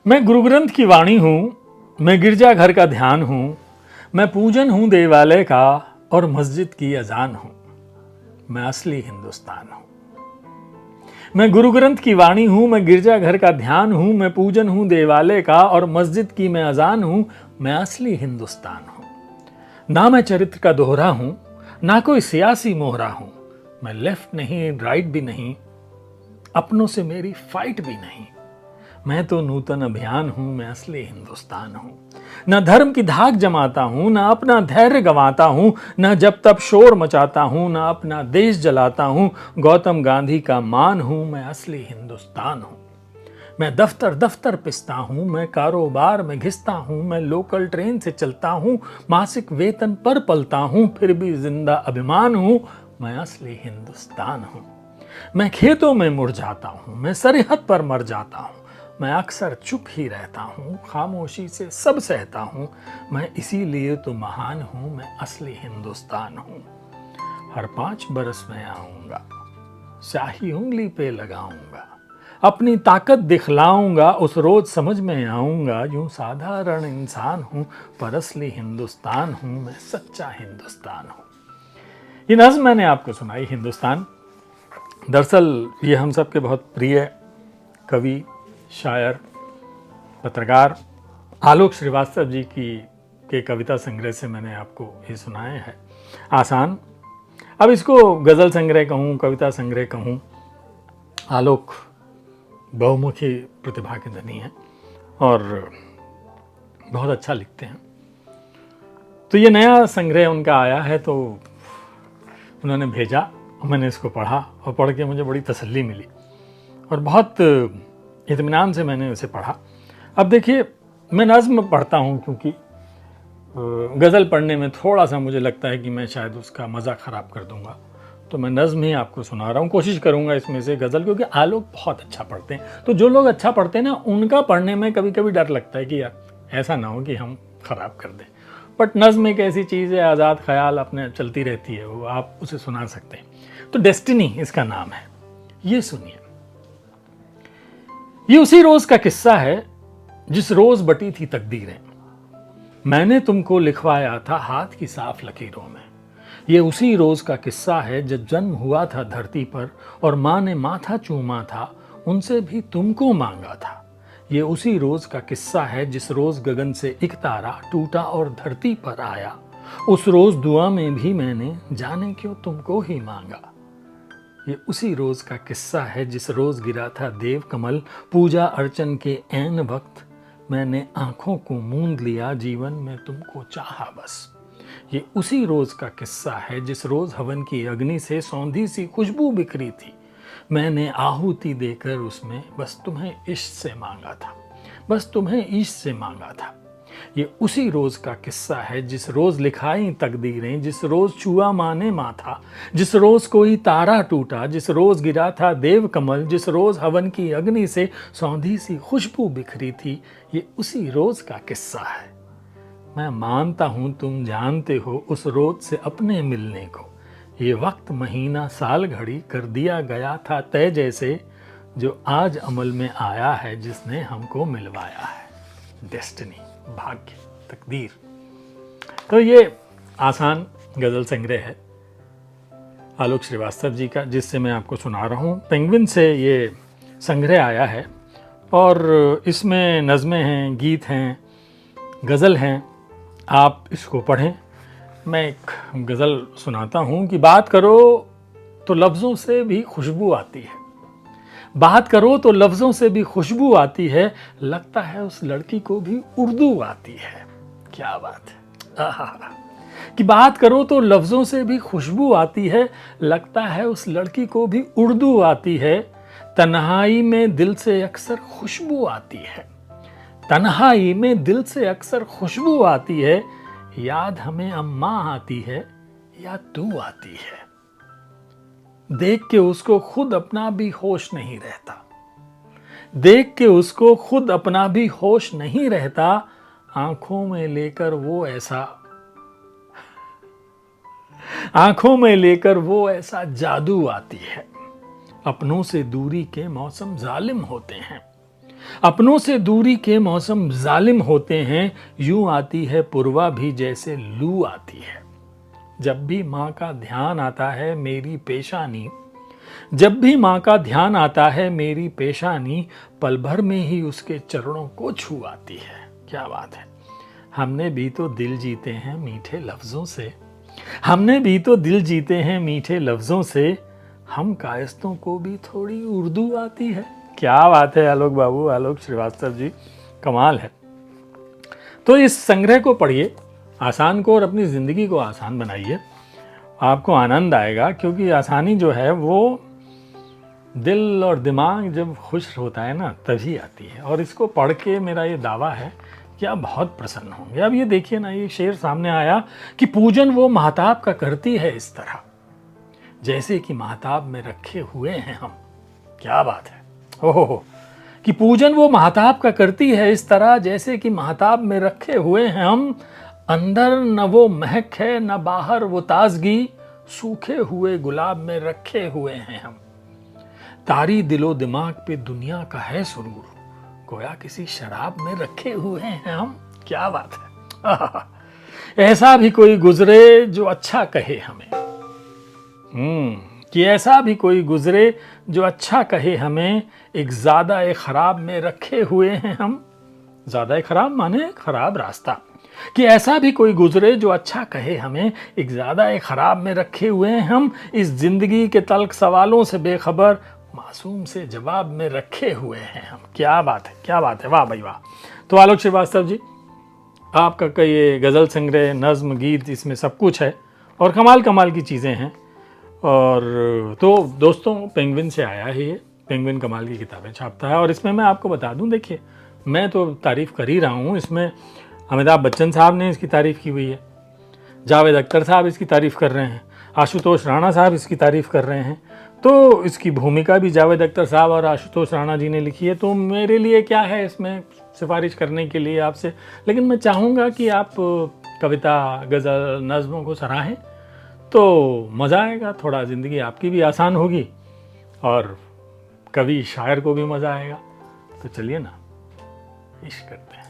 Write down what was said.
मैं गुरु ग्रंथ की वाणी हूँ, मैं गिरजाघर का ध्यान हूँ, मैं पूजन हूँ देवालय का और मस्जिद की अजान हूँ। मैं असली हिंदुस्तान हूँ। मैं गुरु ग्रंथ की वाणी हूँ, मैं गिरजाघर का ध्यान हूँ, मैं पूजन हूँ देवालय का और मस्जिद की मैं अजान हूँ। मैं असली हिंदुस्तान हूँ। ना मैं चरित्र का दोहरा हूँ, ना कोई सियासी मोहरा हूँ। मैं लेफ्ट नहीं, राइट भी नहीं, अपनों से मेरी फाइट भी नहीं। मैं तो नूतन अभियान हूं, मैं असली हिंदुस्तान हूं। न धर्म की धाक जमाता हूं, न अपना धैर्य गंवाता हूं, न जब तब शोर मचाता हूं, न अपना देश जलाता हूं। गौतम गांधी का मान हूं, मैं असली हिंदुस्तान हूं। मैं दफ्तर दफ्तर पिसता हूं, मैं कारोबार में घिसता हूं, मैं लोकल ट्रेन से चलता हूं, मासिक वेतन पर पलता हूं, फिर भी जिंदा अभिमान हूं। मैं असली हिंदुस्तान हूं। मैं खेतों में मुरझाता हूँ, मैं सरहद पर मर जाता हूँ, मैं अक्सर चुप ही रहता हूँ, खामोशी से सब सहता हूँ। मैं इसीलिए तो महान हूँ, मैं असली हिंदुस्तान हूँ। हर 5 बरस में आऊँगा, स्याही उंगली पे लगाऊंगा, अपनी ताकत दिखलाऊंगा, उस रोज समझ में आऊँगा। यूं साधारण इंसान हूँ पर असली हिंदुस्तान हूँ, मैं सच्चा हिंदुस्तान हूँ। ये नज़्म मैंने आपको सुनाई, हिंदुस्तान। दरअसल ये हम सब के बहुत प्रिय कवि, शायर, पत्रकार आलोक श्रीवास्तव जी की के कविता संग्रह से मैंने आपको ये सुनाए हैं। आसान, अब इसको गज़ल संग्रह कहूँ, कविता संग्रह कहूँ, आलोक बहुमुखी प्रतिभा के धनी हैं और बहुत अच्छा लिखते हैं। तो ये नया संग्रह उनका आया है, तो उन्होंने भेजा, मैंने इसको पढ़ा और पढ़ के मुझे बड़ी तसल्ली मिली और बहुत इत्मीनान से मैंने उसे पढ़ा। अब देखिए, मैं नज़्म पढ़ता हूँ क्योंकि गज़ल पढ़ने में थोड़ा सा मुझे लगता है कि मैं शायद उसका मज़ा ख़राब कर दूंगा, तो मैं नज़्म ही आपको सुना रहा हूँ। कोशिश करूँगा इसमें से गज़ल, क्योंकि आलोक बहुत अच्छा पढ़ते हैं। तो जो लोग अच्छा पढ़ते हैं ना, उनका पढ़ने में कभी कभी डर लगता है कि यार ऐसा ना हो कि हम ख़राब कर दें। बट नज़्म एक ऐसी चीज़ है, आज़ाद ख्याल अपने चलती रहती है, वो आप उसे सुना सकते हैं। तो डेस्टिनी इसका नाम है, ये सुनिए। ये उसी रोज का किस्सा है जिस रोज बटी थी तकदीरें। मैंने तुमको लिखवाया था हाथ की साफ लकीरों में। ये उसी रोज का किस्सा है जब जन्म हुआ था धरती पर और माँ ने माथा चूमा था, उनसे भी तुमको मांगा था। ये उसी रोज का किस्सा है जिस रोज गगन से एक तारा टूटा और धरती पर आया। उस रोज दुआ में भी मैंने जाने क्यों तुमको ही मांगा। ये उसी रोज का किस्सा है जिस रोज गिरा था देव कमल, पूजा अर्चन के ऐन वक्त मैंने आंखों को मूंद लिया, जीवन में तुमको चाहा बस। ये उसी रोज का किस्सा है जिस रोज हवन की अग्नि से सौंधी सी खुशबू बिखरी थी, मैंने आहुति देकर उसमें बस तुम्हें इश्क से मांगा था, बस तुम्हें इश्क से मांगा था। ये उसी रोज का किस्सा है जिस रोज लिखाई तकदीरें, जिस रोज छुआ माने माथा, जिस रोज कोई तारा टूटा, जिस रोज गिरा था देव कमल, जिस रोज हवन की अग्नि से सौंधी सी खुशबू बिखरी थी। ये उसी रोज का किस्सा है। मैं मानता हूं तुम जानते हो उस रोज से अपने मिलने को। ये वक्त महीना साल घड़ी कर दिया गया था तय, जैसे जो आज अमल में आया है जिसने हमको मिलवाया है। डेस्टिनी, भाग्य, तकदीर। तो ये आसान गज़ल संग्रह है आलोक श्रीवास्तव जी का, जिससे मैं आपको सुना रहा हूँ। पेंगुइन से ये संग्रह आया है और इसमें नज़में हैं, गीत हैं, गज़ल हैं। आप इसको पढ़ें। मैं एक गज़ल सुनाता हूँ कि बात करो तो लफ्ज़ों से भी खुशबू आती है, बात करो तो लफ्ज़ों से भी खुशबू आती है, लगता है उस लड़की को भी उर्दू आती है। क्या बात है, आहा। कि बात करो तो लफ्ज़ों से भी खुशबू आती है, लगता है उस लड़की को भी उर्दू आती है। तन्हाई में दिल से अक्सर खुशबू आती है, तन्हाई में दिल से अक्सर खुशबू आती है। याद हमें अम्मा आती है या तू आती है। देख के उसको खुद अपना भी होश नहीं रहता, देख के उसको खुद अपना भी होश नहीं रहता। आंखों में लेकर वो ऐसा, आंखों में लेकर वो ऐसा जादू आती है। अपनों से दूरी के मौसम जालिम होते हैं, अपनों से दूरी के मौसम जालिम होते हैं, यूं आती है पुरवा भी जैसे लू आती है। जब भी माँ का ध्यान आता है मेरी पेशानी, जब भी माँ का ध्यान आता है मेरी पेशानी, पल भर में ही उसके चरणों को छू आती है। क्या बात है। हमने भी तो दिल जीते हैं मीठे लफ्जों से, हमने भी तो दिल जीते हैं मीठे लफ्जों से, हम कायस्तों को भी थोड़ी उर्दू आती है। क्या बात है आलोक बाबू, आलोक श्रीवास्तव जी, कमाल है। तो इस संग्रह को पढ़िए, आसान को और अपनी ज़िंदगी को आसान बनाइए, आपको आनंद आएगा। क्योंकि आसानी जो है वो दिल और दिमाग जब खुश होता है ना तभी आती है। और इसको पढ़ के मेरा ये दावा है कि आप बहुत प्रसन्न होंगे। अब ये देखिए ना, ये शेर सामने आया कि पूजन वो महताब का करती है इस तरह, जैसे कि महताब में रखे हुए हैं हम। क्या बात है। ओहो, कि पूजन वो महताब का करती है इस तरह, जैसे कि महताब में रखे हुए हैं हम। अंदर न वो महक है न बाहर वो ताजगी, सूखे हुए गुलाब में रखे हुए हैं हम। तारी दिलो दिमाग पे दुनिया का है सुरूर, गोया किसी शराब में रखे हुए हैं हम। क्या बात है। ऐसा भी कोई गुजरे जो अच्छा कहे हमें, कि ऐसा भी कोई गुजरे जो अच्छा कहे हमें, एक ज़्यादा एक खराब में रखे हुए हैं हम। ज़्यादा एक खराब माने खराब रास्ता। कि ऐसा भी कोई गुजरे जो अच्छा कहे हमें, एक ज़्यादा एक खराब में रखे हुए हैं हम। इस जिंदगी के तल्ख सवालों से बेखबर, मासूम से जवाब में रखे हुए हैं हम। क्या बात है, क्या बात है, वाह भाई वाह। तो आलोक श्रीवास्तव जी, आपका ये गज़ल संग्रह, नज्म, गीत, इसमें सब कुछ है और कमाल कमाल की चीज़ें हैं। और तो दोस्तों, पेंगुइन से आया है ये, पेंगुइन कमाल की किताबें छापता है। और इसमें मैं आपको बता दूं, देखिए मैं तो तारीफ़ कर ही रहा हूँ, इसमें अमिताभ बच्चन साहब ने इसकी तारीफ़ की हुई है, जावेद अख्तर साहब इसकी तारीफ़ कर रहे हैं, आशुतोष राणा साहब इसकी तारीफ़ कर रहे हैं। तो इसकी भूमिका भी जावेद अख्तर साहब और आशुतोष राणा जी ने लिखी है। तो मेरे लिए क्या है इसमें सिफारिश करने के लिए आपसे, लेकिन मैं चाहूँगा कि आप कविता, गज़ल, नज़्मों को सराहें तो मज़ा आएगा। थोड़ा ज़िंदगी आपकी भी आसान होगी और कवि शायर को भी मज़ा आएगा। तो चलिए ना, इश्क करते हैं।